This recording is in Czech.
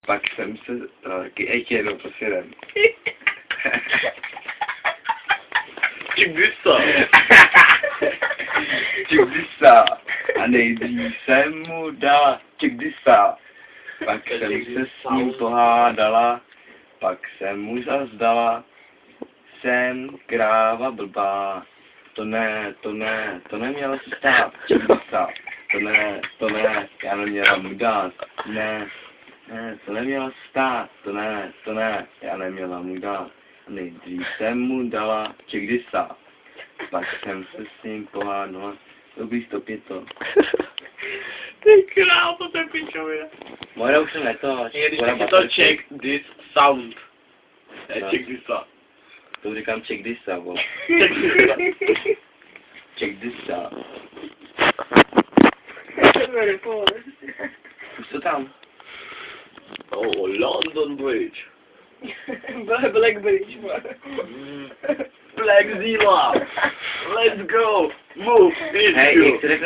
Pak jsem se, ještě jednou posvědem. Čigdisa. Čigdisa. A nejdřív jsem mu dala čigdisa. Pak jsem se s ním pohádala. Pak jsem mu zas dala. Jsem kráva blbá. To nemělo se stát. Čigdisa. To ne, já neměla mu dát. Ne, to nemělo se stát. To ne, já neměla mu dát. Nejdřív jsem mu dala čigdisa. Pak jsem se s ním pohádala. Dobrý, stopně to. Ty krávo, to je pičovina. Moje už jsem netoč. Když taky to check this sound. No. Check this sound. To říkám čigdisa, bo. Čigdisa. Už to tam. Oh, London Bridge. Black Bridge. Black Zilla. Let's go. Move. Hej, jak se řekne